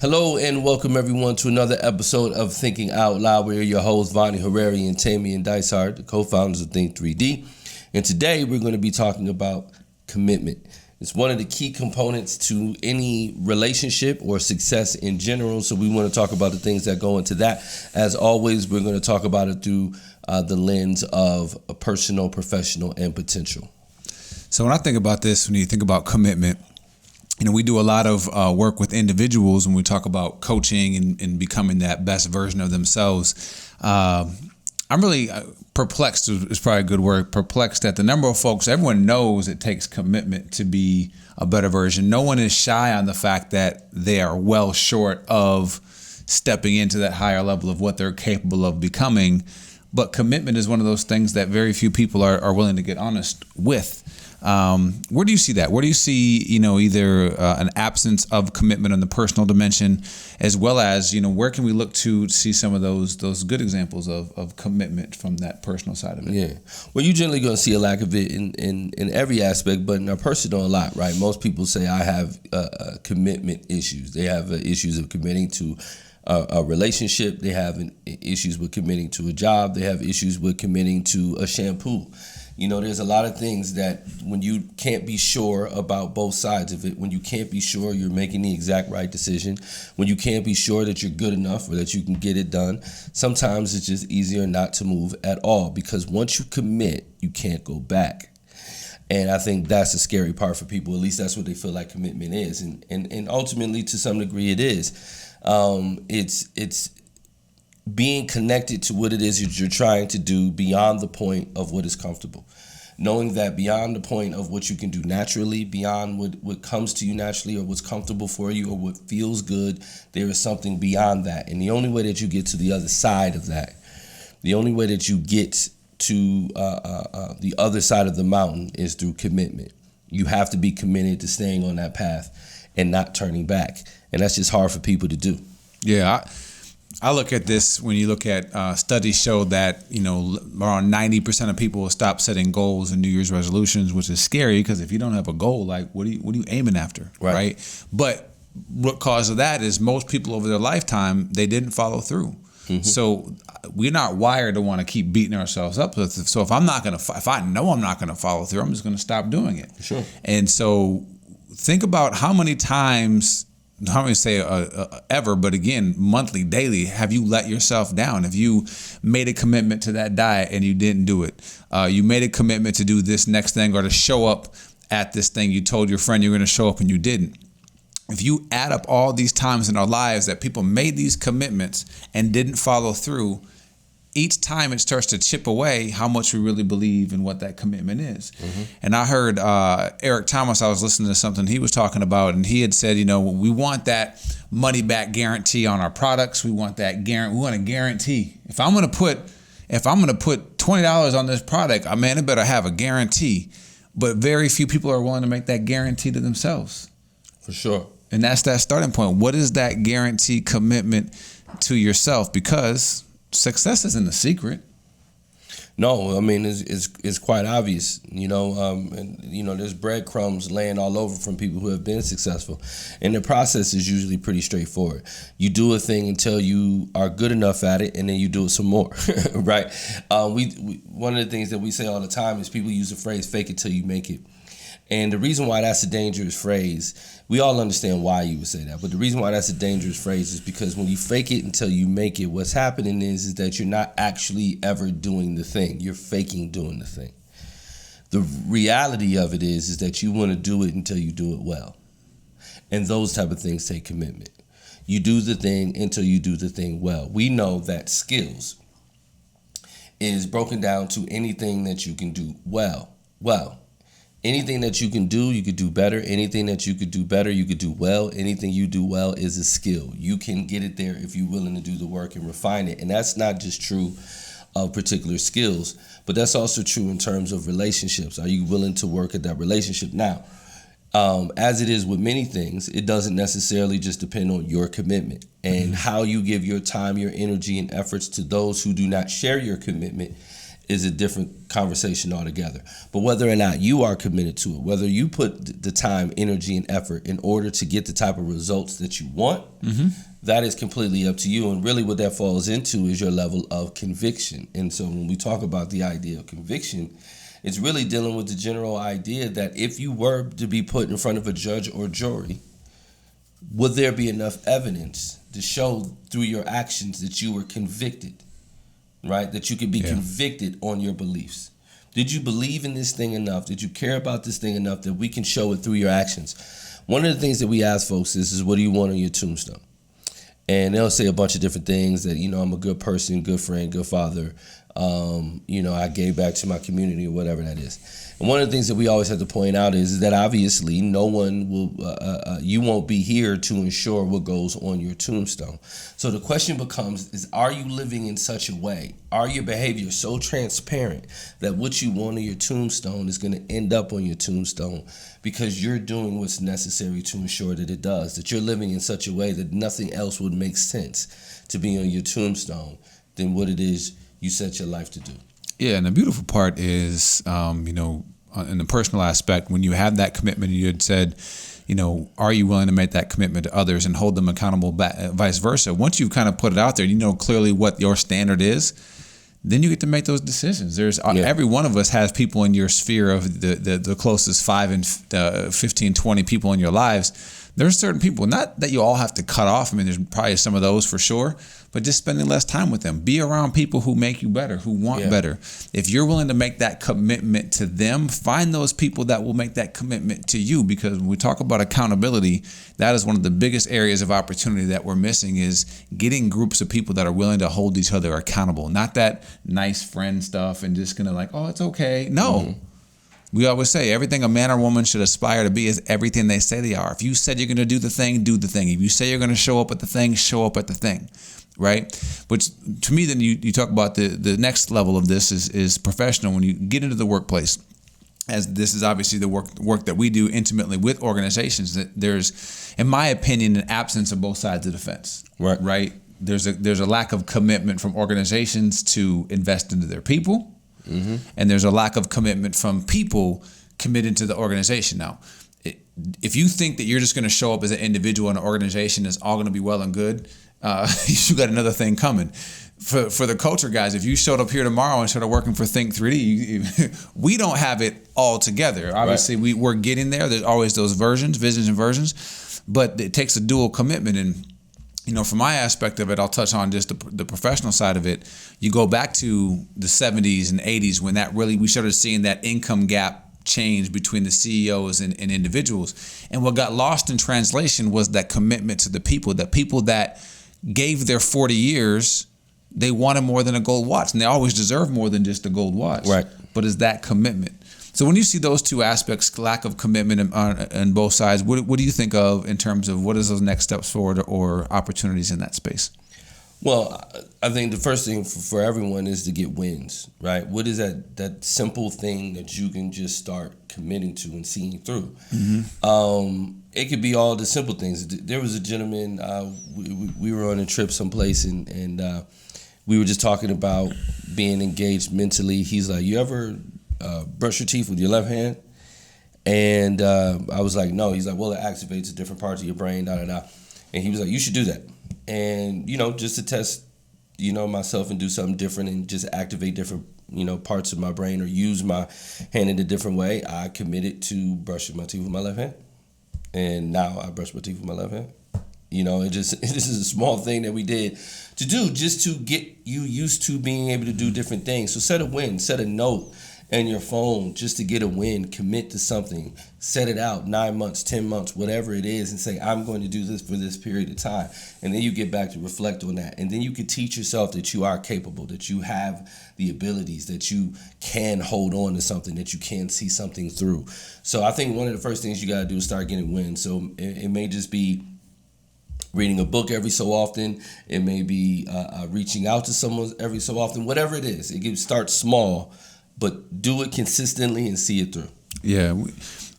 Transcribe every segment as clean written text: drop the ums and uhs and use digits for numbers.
Hello and welcome everyone to another episode of Thinking Out Loud. We're your hosts, Vonnie Herreri and Tamian Dysart, the co-founders of Think 3D. And today we're going to be talking about commitment. It's one of the key components to any relationship or success in general. So we want to talk about the things that go into that. As always, we're going to talk about it through the lens of a personal, professional, and potential. So when I think about this, when you think about commitment, we do a lot of work with individuals when we talk about coaching and becoming that best version of themselves. I'm really perplexed is probably a good word, perplexed at the number of folks. Everyone knows it takes commitment to be a better version. No one is shy on the fact that they are well short of stepping into that higher level of what they're capable of becoming. But commitment is one of those things that very few people are willing to get honest with. Where do you see that? Where do you see, either an absence of commitment on the personal dimension, as well as, where can we look to see some of those good examples of commitment from that personal side of it? Yeah. Well, you're generally going to see a lack of it in every aspect, but in our personal a lot, right? Most people say I have commitment issues. They have issues of committing to a relationship. They have issues with committing to a job. They have issues with committing to a shampoo. There's a lot of things that when you can't be sure about both sides of it, when you can't be sure you're making the exact right decision, when you can't be sure that you're good enough or that you can get it done, sometimes it's just easier not to move at all, because once you commit, you can't go back. And I think that's the scary part for people. At least that's what they feel like commitment is. And ultimately, to some degree, it is. It's being connected to what it is that you're trying to do beyond the point of what is comfortable. Knowing that beyond the point of what you can do naturally, beyond what comes to you naturally or what's comfortable for you or what feels good, there is something beyond that. And the only way that you get to the other side of that, the only way that you get to the other side of the mountain is through commitment. You have to be committed to staying on that path and not turning back. And that's just hard for people to do. Yeah, I look at this when you look at studies show that, around 90% of people will stop setting goals and New Year's resolutions, which is scary because if you don't have a goal, like what are you aiming after, right? But root cause of that is most people over their lifetime, they didn't follow through. Mm-hmm. So we're not wired to want to keep beating ourselves up. So if I know I'm not going to follow through, I'm just going to stop doing it. Sure. And so think about how many times, I'm not going to say ever, but again, monthly, daily, have you let yourself down? Have you made a commitment to that diet and you didn't do it? You made a commitment to do this next thing or to show up at this thing. You told your friend you're going to show up and you didn't. If you add up all these times in our lives that people made these commitments and didn't follow through, each time it starts to chip away how much we really believe in what that commitment is. Mm-hmm. And I heard Eric Thomas, I was listening to something he was talking about, and he had said, we want that money back guarantee on our products. We want a guarantee. If I'm going to put $20 on this product, it better have a guarantee. But very few people are willing to make that guarantee to themselves. For sure. And that's that starting point. What is that guarantee commitment to yourself? Because success isn't a secret. No, it's quite obvious, and there's breadcrumbs laying all over from people who have been successful. And the process is usually pretty straightforward. You do a thing until you are good enough at it, and then you do it some more, right? We one of the things that we say all the time is people use the phrase, fake it till you make it. And the reason why that's a dangerous phrase, we all understand why you would say that, but the reason why that's a dangerous phrase is because when you fake it until you make it, what's happening is that you're not actually ever doing the thing. You're faking doing the thing. The reality of it is that you want to do it until you do it well. And those type of things take commitment. You do the thing until you do the thing well. We know that skills is broken down to anything that you can do well. Anything that you can do, you could do better. Anything that you could do better, you could do well. Anything you do well is a skill. You can get it there if you're willing to do the work and refine it. And that's not just true of particular skills, but that's also true in terms of relationships. Are you willing to work at that relationship? Now, as it is with many things, it doesn't necessarily just depend on your commitment and how you give your time, your energy, and efforts to those who do not share your commitment is a different conversation altogether. But whether or not you are committed to it, whether you put the time, energy, and effort in order to get the type of results that you want, that is completely up to you. And really what that falls into is your level of conviction. And so when we talk about the idea of conviction, it's really dealing with the general idea that if you were to be put in front of a judge or jury, would there be enough evidence to show through your actions that you were convicted, right? That you could be convicted on your beliefs. Did you believe in this thing enough? Did you care about this thing enough that we can show it through your actions? One of the things that we ask folks is what do you want on your tombstone? And they'll say a bunch of different things that, I'm a good person, good friend, good father. I gave back to my community or whatever that is. And one of the things that we always have to point out is that obviously no one will, you won't be here to ensure what goes on your tombstone. So the question becomes, are you living in such a way? Are your behavior so transparent that what you want on your tombstone is going to end up on your tombstone because you're doing what's necessary to ensure that it does, that you're living in such a way that nothing else would make sense to be on your tombstone than what it is you set your life to do. Yeah, and the beautiful part is, in the personal aspect, when you have that commitment, you had said, are you willing to make that commitment to others and hold them accountable, vice versa? Once you've kind of put it out there, clearly what your standard is, then you get to make those decisions. Every one of us has people in your sphere of the closest 5 and 15, 20 people in your lives. There's certain people, not that you all have to cut off. I mean, there's probably some of those for sure, but just spending less time with them. Be around people who make you better, who want better. If you're willing to make that commitment to them, find those people that will make that commitment to you. Because when we talk about accountability, that is one of the biggest areas of opportunity that we're missing, is getting groups of people that are willing to hold each other accountable. Not that nice friend stuff and just gonna it's okay. No. We always say everything a man or woman should aspire to be is everything they say they are. If you said you're going to do the thing, do the thing. If you say you're going to show up at the thing, show up at the thing, right? Which to me, then you talk about the next level of this is professional. When you get into the workplace, as this is obviously the work that we do intimately with organizations, that there's, in my opinion, an absence of both sides of the fence, right? There's a lack of commitment from organizations to invest into their people. Mm-hmm. And there's a lack of commitment from people committed to the organization. Now, if you think that you're just going to show up as an individual in an organization that's all going to be well and good, you got another thing coming. For the culture guys, if you showed up here tomorrow and started working for Think 3D, we don't have it all together. Obviously, we're getting there. There's always those visions and versions, but it takes a dual commitment. And from my aspect of it, I'll touch on just the professional side of it. You go back to the 70s and 80s when we started seeing that income gap change between the CEOs and individuals. And what got lost in translation was that commitment to the people that gave their 40 years, they wanted more than a gold watch. And they always deserve more than just a gold watch. Right. But it's that commitment. So when you see those two aspects, lack of commitment on both sides, what do you think of in terms of what is those next steps forward or opportunities in that space? Well, I think the first thing for everyone is to get wins, right? What is that simple thing that you can just start committing to and seeing through? Mm-hmm. It could be all the simple things. There was a gentleman, we were on a trip someplace and we were just talking about being engaged mentally. He's like, you ever brush your teeth with your left hand? And I was like, no. He's like, well, it activates different parts of your brain, And he was like, you should do that. And, just to test, myself and do something different and just activate different, parts of my brain or use my hand in a different way, I committed to brushing my teeth with my left hand. And now I brush my teeth with my left hand. This is a small thing that we did to do just to get you used to being able to do different things. So set a win, set a note in your phone just to get a win, commit to something, set it out 9 months, 10 months, whatever it is, and say, I'm going to do this for this period of time. And then you get back to reflect on that. And then you can teach yourself that you are capable, that you have the abilities, that you can hold on to something, that you can see something through. So I think one of the first things you got to do is start getting wins. So it may just be reading a book every so often. It may be reaching out to someone every so often. Whatever it is, it can start small, but do it consistently and see it through. Yeah.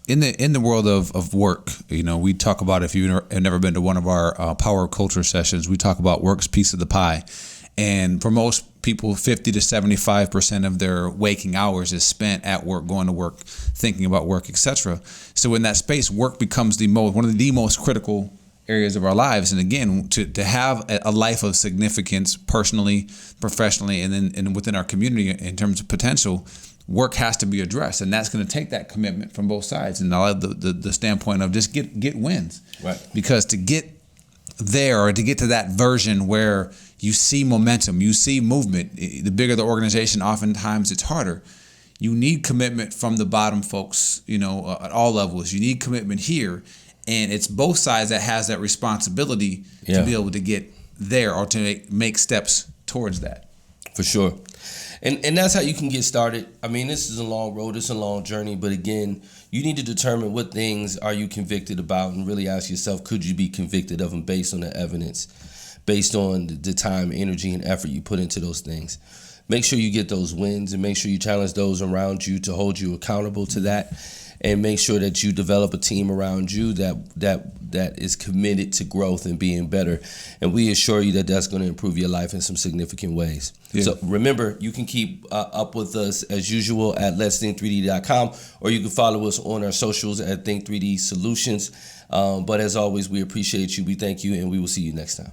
In the world of work, we talk about, if you've never been to one of our Power Culture sessions, we talk about work's piece of the pie. And for most people, 50 to 75% of their waking hours is spent at work, going to work, thinking about work, etc. So in that space, work becomes one of the most critical areas of our lives. And again, to have a life of significance personally, professionally, and then and within our community in terms of potential, work has to be addressed. And that's going to take that commitment from both sides. And I love the standpoint of just get wins. Right. Because to get there, or to get to that version where you see momentum, you see movement, the bigger the organization, oftentimes it's harder. You need commitment from the bottom folks, at all levels. You need commitment here. And it's both sides that has that responsibility to be able to get there, or to make steps towards that. For sure. And that's how you can get started. I mean, this is a long road. It's a long journey. But again, you need to determine what things are you convicted about, and really ask yourself, could you be convicted of them based on the evidence, based on the time, energy, and effort you put into those things. Make sure you get those wins, and make sure you challenge those around you to hold you accountable to that. And make sure that you develop a team around you that is committed to growth and being better. And we assure you that that's going to improve your life in some significant ways. Yeah. So remember, you can keep up with us as usual at letsthink3d.com, or you can follow us on our socials at Think3D Solutions. But as always, we appreciate you. We thank you, and we will see you next time.